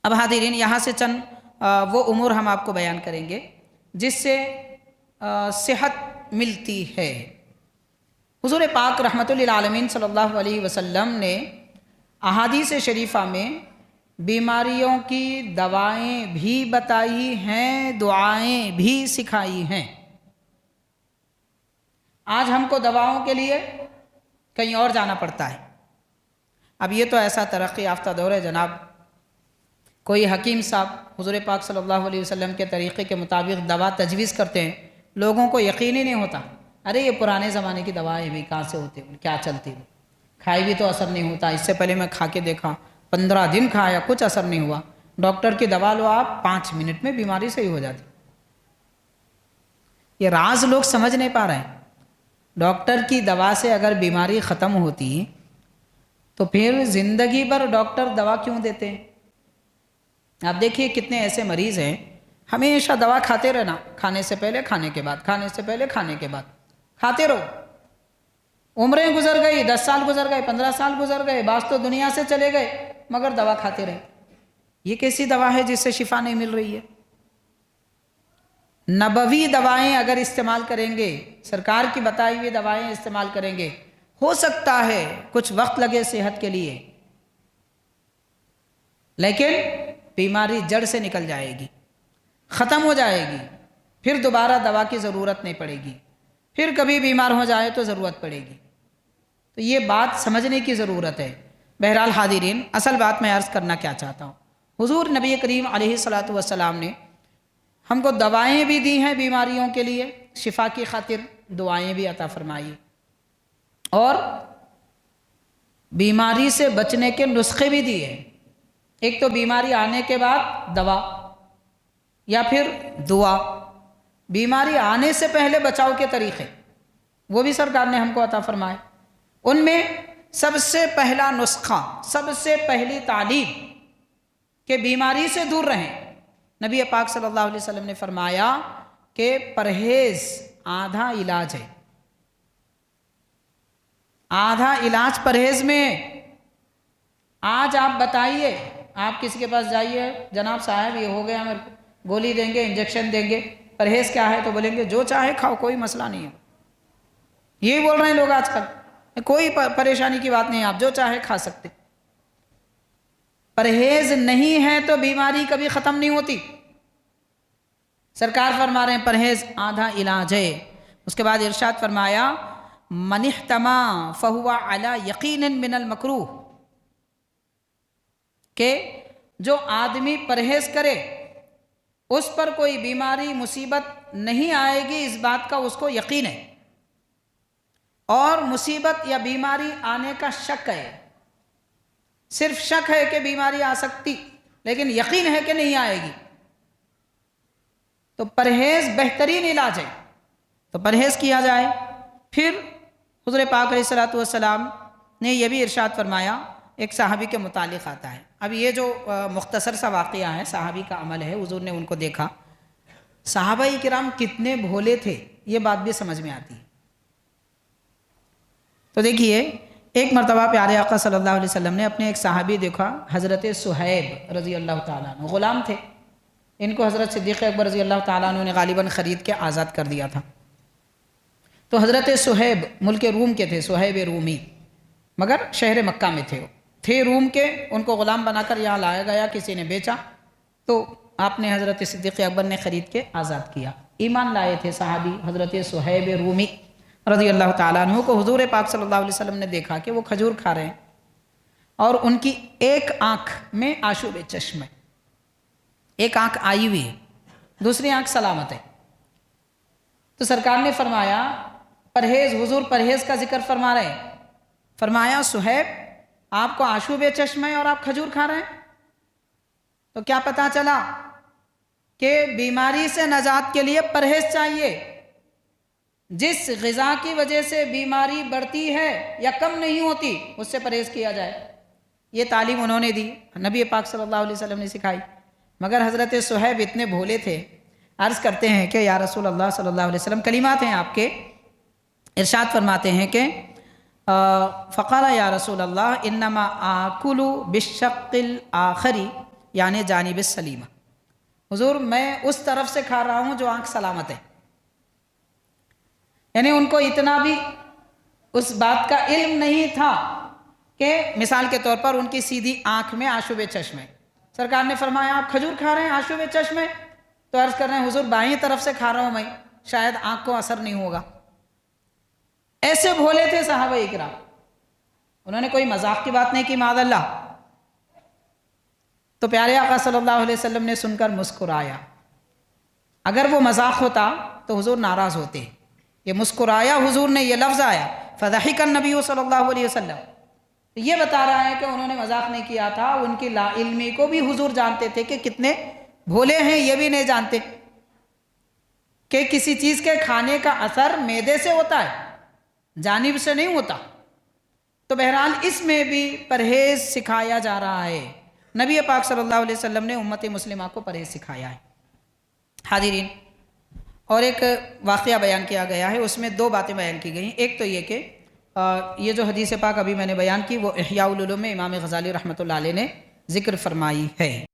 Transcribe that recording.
اب حاضرین یہاں سے چند وہ امور ہم آپ کو بیان کریں گے جس سے صحت ملتی ہے۔ حضور پاک رحمت للعالمین صلی اللہ علیہ وسلم نے احادیث شریفہ میں بیماریوں کی دوائیں بھی بتائی ہیں، دعائیں بھی سکھائی ہیں۔ آج ہم کو دواؤں کے لیے کہیں اور جانا پڑتا ہے۔ اب یہ تو ایسا ترقی یافتہ دور ہے جناب، کوئی حکیم صاحب حضور پاک صلی اللہ علیہ وسلم کے طریقے کے مطابق دوا تجویز کرتے ہیں، لوگوں کو یقین ہی نہیں ہوتا، ارے یہ پرانے زمانے کی دوائیں بھی کہاں سے ہوتی ہیں، کیا چلتی ہیں، کھائی بھی تو اثر نہیں ہوتا، اس سے پہلے میں کھا کے دیکھا 15 دن کھایا کچھ اثر نہیں ہوا، ڈاکٹر کی دوا لو آپ 5 منٹ میں بیماری صحیح ہو جاتی۔ یہ راز لوگ سمجھ نہیں پا رہے ہیں۔ ڈاکٹر کی دوا سے اگر بیماری ختم ہوتی تو پھر زندگی بھر ڈاکٹر دوا کیوں دیتے ہیں؟ آپ دیکھیے کتنے ایسے مریض ہیں ہمیشہ دوا کھاتے رہنا، کھانے سے پہلے کھانے کے بعد، کھانے سے پہلے کھانے کے بعد، کھاتے رہو، عمریں گزر گئی، 10 سال گزر گئے، 15 سال گزر گئے، بعض تو دنیا سے چلے گئے، مگر دوا کھاتے رہے۔ یہ کیسی دوا ہے جس سے شفا نہیں مل رہی ہے؟ نبوی دوائیں اگر استعمال کریں گے، سرکار کی بتائی ہوئی دوائیں استعمال کریں گے، ہو سکتا ہے کچھ وقت لگے صحت کے لیے، لیکن بیماری جڑ سے نکل جائے گی، ختم ہو جائے گی، پھر دوبارہ دوا کی ضرورت نہیں پڑے گی، پھر کبھی بیمار ہو جائے تو ضرورت پڑے گی۔ تو یہ بات سمجھنے کی ضرورت ہے۔ بہرحال حاضرین، اصل بات میں عرض کرنا کیا چاہتا ہوں، حضور نبی کریم علیہ السلام نے ہم کو دوائیں بھی دی ہیں بیماریوں کے لیے، شفا کی خاطر دعائیں بھی عطا فرمائی، اور بیماری سے بچنے کے نسخے بھی دیے۔ ایک تو بیماری آنے کے بعد دوا یا پھر دعا، بیماری آنے سے پہلے بچاؤ کے طریقے وہ بھی سرکار نے ہم کو عطا فرمائے۔ ان میں سب سے پہلا نسخہ، سب سے پہلی تعلیم کہ بیماری سے دور رہیں، نبی پاک صلی اللہ علیہ وسلم نے فرمایا کہ پرہیز آدھا علاج ہے، آدھا علاج پرہیز میں۔ آج آپ بتائیے، آپ کسی کے پاس جائیے، جناب صاحب یہ ہو گیا، میرے گولی دیں گے، انجیکشن دیں گے، پرہیز کیا ہے؟ تو بولیں گے جو چاہے کھاؤ، کوئی مسئلہ نہیں ہے۔ یہی بول رہے ہیں لوگ آج کل، کوئی پریشانی کی بات نہیں، آپ جو چاہے کھا سکتے۔ پرہیز نہیں ہے تو بیماری کبھی ختم نہیں ہوتی۔ سرکار فرما رہے ہیں پرہیز آدھا علاج ہے۔ اس کے بعد ارشاد فرمایا من احتما فہو علی یقین من المکروہ، کہ جو آدمی پرہیز کرے اس پر کوئی بیماری مصیبت نہیں آئے گی، اس بات کا اس کو یقین ہے، اور مصیبت یا بیماری آنے کا شک ہے، صرف شک ہے کہ بیماری آ سکتی لیکن یقین ہے کہ نہیں آئے گی۔ تو پرہیز بہترین علاج ہے، تو پرہیز کیا جائے۔ پھر حضور پاک علیہ السلام نے یہ بھی ارشاد فرمایا، ایک صحابی کے متعلق آتا ہے، اب یہ جو مختصر سا واقعہ ہے، صحابی کا عمل ہے، حضور نے ان کو دیکھا، صحابہ کرام کتنے بھولے تھے یہ بات بھی سمجھ میں آتی ہے۔ تو دیکھیے ایک مرتبہ پیارے آقا صلی اللہ علیہ وسلم نے اپنے ایک صحابی دیکھا، حضرت صہیب رضی اللہ تعالیٰ عنہ، غلام تھے، ان کو حضرت صدیق اکبر رضی اللہ تعالیٰ عنہ نے غالباً خرید کے آزاد کر دیا تھا۔ تو حضرت صہیب ملک روم کے تھے، صہیب رومی، مگر شہر مکہ میں تھے روم کے، ان کو غلام بنا کر یہاں لایا گیا، کسی نے بیچا تو آپ نے حضرت صدیق اکبر نے خرید کے آزاد کیا۔ ایمان لائے تھے صحابی حضرت صہیب رومی رضی اللہ تعالیٰ عنہ کو حضور پاک صلی اللہ علیہ وسلم نے دیکھا کہ وہ کھجور کھا رہے ہیں اور ان کی ایک آنکھ میں آشوب چشم ہے، ایک آنکھ آئی ہوئی ہے، دوسری آنکھ سلامت ہے۔ تو سرکار نے فرمایا پرہیز، حضور پرہیز کا ذکر فرما رہے ہیں، فرمایا صہیب آپ کو آشوب چشم ہے اور آپ کھجور کھا رہے ہیں؟ تو کیا پتا چلا کہ بیماری سے نجات کے لیے پرہیز چاہیے۔ جس غذا کی وجہ سے بیماری بڑھتی ہے یا کم نہیں ہوتی اس سے پرہیز کیا جائے، یہ تعلیم انہوں نے دی، نبی پاک صلی اللہ علیہ وسلم نے سکھائی۔ مگر حضرت صہیب اتنے بھولے تھے، عرض کرتے ہیں کہ یا رسول اللہ صلی اللہ علیہ وسلم، کلمات ہیں آپ کے، ارشاد فرماتے ہیں کہ فقال یا رسول اللہ انما آکل بالشق الآخری یعنی جانب السلیمہ، حضور میں اس طرف سے کھا رہا ہوں جو آنکھ سلامت ہے. یعنی ان کو اتنا بھی اس بات کا علم نہیں تھا کہ مثال کے طور پر ان کی سیدھی آنکھ میں آشوب چشم ہے. سرکار نے فرمایا آپ کھجور کھا رہے ہیں آشوب چشم ہے، تو عرض کر رہے ہیں حضور بائیں طرف سے کھا رہا ہوں میں، شاید آنکھ کو اثر نہیں ہوگا. ایسے بھولے تھے صحابہ اکرام، انہوں نے کوئی مذاق کی بات نہیں کی معاذ اللہ. تو پیارے آقا صلی اللہ علیہ وسلم نے سن کر مسکرایا. اگر وہ مذاق ہوتا تو حضور ناراض ہوتے. یہ مسکرایا حضور نے، یہ لفظ آیا فضحک النبی صلی اللہ علیہ وسلم، یہ بتا رہا ہے کہ انہوں نے مذاق نہیں کیا تھا. ان کی لا علمی کو بھی حضور جانتے تھے کہ کتنے بھولے ہیں. یہ بھی نہیں جانتے کہ کسی چیز کے کھانے کا اثر معدے سے ہوتا ہے، جانب سے نہیں ہوتا. تو بہرحال اس میں بھی پرہیز سکھایا جا رہا ہے. نبی پاک صلی اللہ علیہ وسلم نے امت مسلمہ کو پرہیز سکھایا ہے. حاضرین، اور ایک واقعہ بیان کیا گیا ہے، اس میں دو باتیں بیان کی گئی. ایک تو یہ کہ یہ جو حدیث پاک ابھی میں نے بیان کی وہ احیاء العلوم میں امام غزالی رحمۃ اللہ علیہ نے ذکر فرمائی ہے.